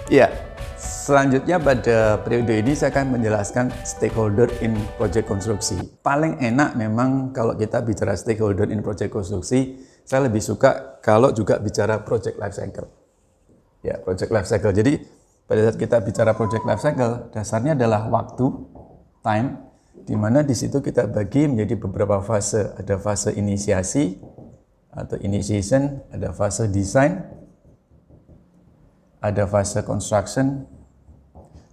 Ya, selanjutnya pada periode ini saya akan menjelaskan stakeholder in project konstruksi. Paling enak memang kalau kita bicara stakeholder in project konstruksi, saya lebih suka kalau juga bicara project life cycle. Ya, project life cycle. Jadi pada saat kita bicara project life cycle, dasarnya adalah waktu, time, di mana di situ kita bagi menjadi beberapa fase. Ada fase inisiasi atau initiation, ada fase design, ada fase construction,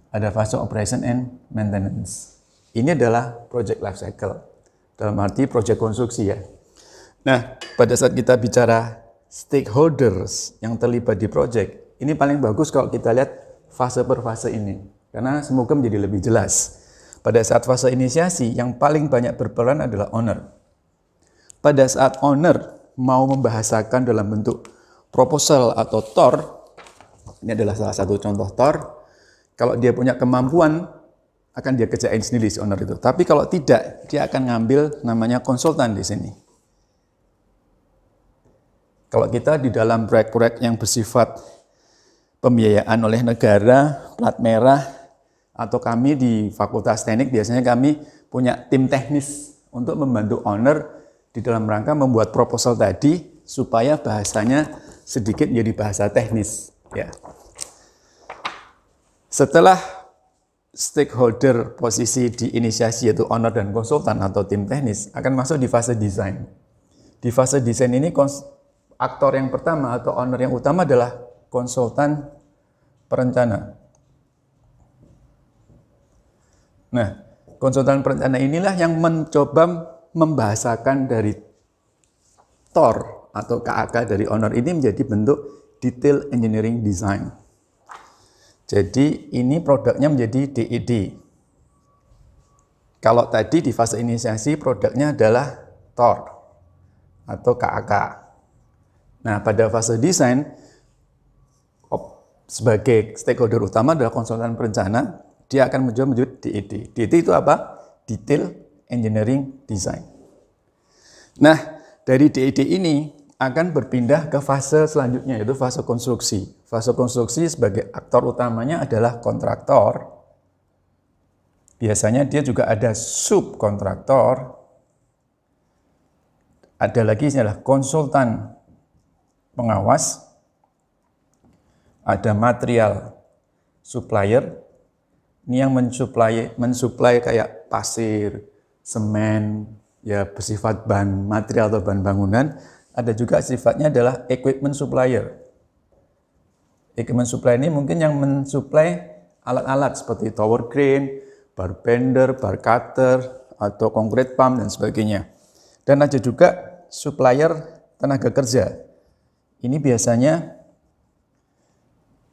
ada fase operation and maintenance. Ini adalah project life cycle, dalam arti project konstruksi ya. Nah, pada saat kita bicara stakeholders yang terlibat di project, ini paling bagus kalau kita lihat fase per fase ini, karena semoga menjadi lebih jelas. Pada saat fase inisiasi, yang paling banyak berperan adalah owner. Pada saat owner mau membahasakan dalam bentuk proposal atau TOR, ini adalah salah satu contoh TOR, kalau dia punya kemampuan, akan dia kerjain sendiri si owner itu. Tapi kalau tidak, dia akan ngambil namanya konsultan di sini. Kalau kita di dalam proyek-proyek yang bersifat pembiayaan oleh negara, plat merah, atau kami di Fakultas Teknik biasanya kami punya tim teknis untuk membantu owner di dalam rangka membuat proposal tadi supaya bahasanya sedikit menjadi bahasa teknis. Ya. Setelah stakeholder posisi di inisiasi yaitu owner dan konsultan atau tim teknis akan masuk di fase desain. Di fase desain ini aktor yang pertama atau owner yang utama adalah konsultan perencana. Nah, konsultan perencana inilah yang mencoba membahasakan dari TOR atau KAK dari owner ini menjadi bentuk detail engineering design. Jadi ini produknya menjadi DED. Kalau tadi di fase inisiasi produknya adalah TOR atau KAK. Nah, pada fase desain sebagai stakeholder utama adalah konsultan perencana. Dia akan mencoba menjadi DED. DED itu apa? Detail Engineering Design. Nah, dari DED ini akan berpindah ke fase selanjutnya, yaitu fase konstruksi. Fase konstruksi sebagai aktor utamanya adalah kontraktor. Biasanya dia juga ada subkontraktor. Ada lagi adalah konsultan pengawas. Ada material supplier. Ini yang mensuplai kayak pasir, semen, ya bersifat bahan material atau bahan bangunan. Ada juga sifatnya adalah equipment supplier. Equipment supplier ini mungkin yang mensuplai alat-alat seperti tower crane, bar bender, bar cutter, atau concrete pump dan sebagainya. Dan ada juga supplier tenaga kerja. Ini biasanya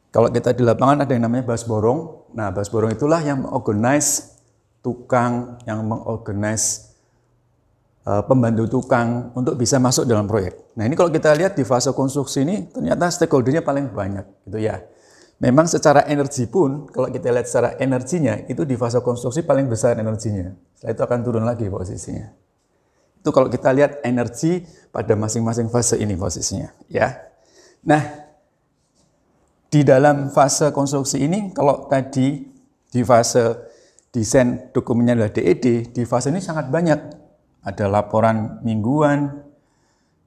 kalau kita di lapangan ada yang namanya basborong. Nah, basborong itulah yang mengorganize tukang, yang mengorganize pembantu tukang untuk bisa masuk dalam proyek. Nah, ini kalau kita lihat di fase konstruksi ini ternyata stakeholdernya paling banyak gitu ya. Memang secara energi pun kalau kita lihat secara energinya itu di fase konstruksi paling besar energinya. Setelah itu akan turun lagi posisinya. Itu kalau kita lihat energi pada masing-masing fase ini posisinya ya. Nah, di dalam fase konstruksi ini, kalau tadi di fase desain dokumennya adalah DED, di fase ini sangat banyak. Ada laporan mingguan,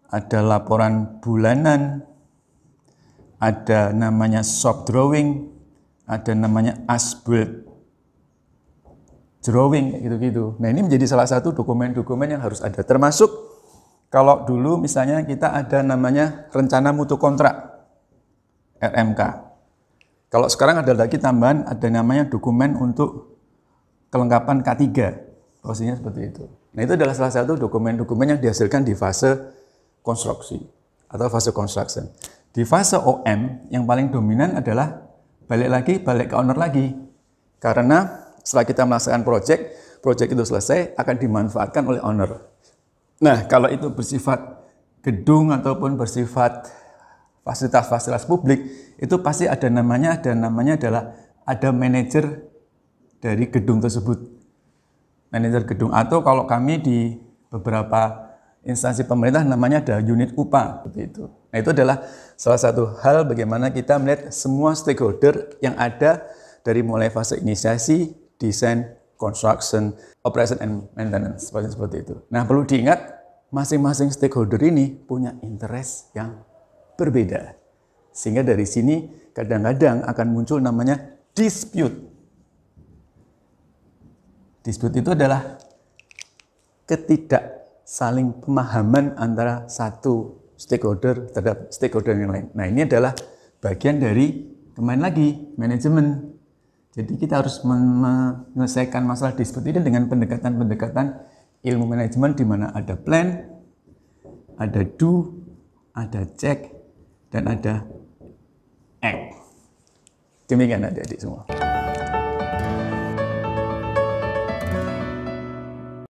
ada laporan bulanan, ada namanya shop drawing, ada namanya as-built drawing, gitu-gitu. Nah, ini menjadi salah satu dokumen-dokumen yang harus ada. Termasuk kalau dulu misalnya kita ada namanya rencana mutu kontrak. RMK. Kalau sekarang ada lagi tambahan, ada namanya dokumen untuk kelengkapan K3. Posisinya seperti itu. Nah, itu adalah salah satu dokumen-dokumen yang dihasilkan di fase konstruksi atau fase construction. Di fase OM, yang paling dominan adalah balik ke owner lagi. Karena setelah kita melaksanakan project itu selesai, akan dimanfaatkan oleh owner. Nah, kalau itu bersifat gedung ataupun bersifat fasilitas-fasilitas publik, itu pasti ada namanya adalah ada manajer dari gedung tersebut. Manajer gedung, atau kalau kami di beberapa instansi pemerintah namanya ada unit UPA seperti itu. Nah, itu adalah salah satu hal bagaimana kita melihat semua stakeholder yang ada dari mulai fase inisiasi, desain, construction, operation and maintenance, seperti itu. Nah, perlu diingat masing-masing stakeholder ini punya interest yang berbeda. Sehingga dari sini kadang-kadang akan muncul namanya dispute. Dispute itu adalah ketidak saling pemahaman antara satu stakeholder terhadap stakeholder yang lain. Nah, ini adalah bagian dari kembali lagi manajemen. Jadi kita harus menyelesaikan masalah dispute ini dengan pendekatan-pendekatan ilmu manajemen di mana ada plan, ada do, ada check, dan ada act. Demikian adik-adik semua.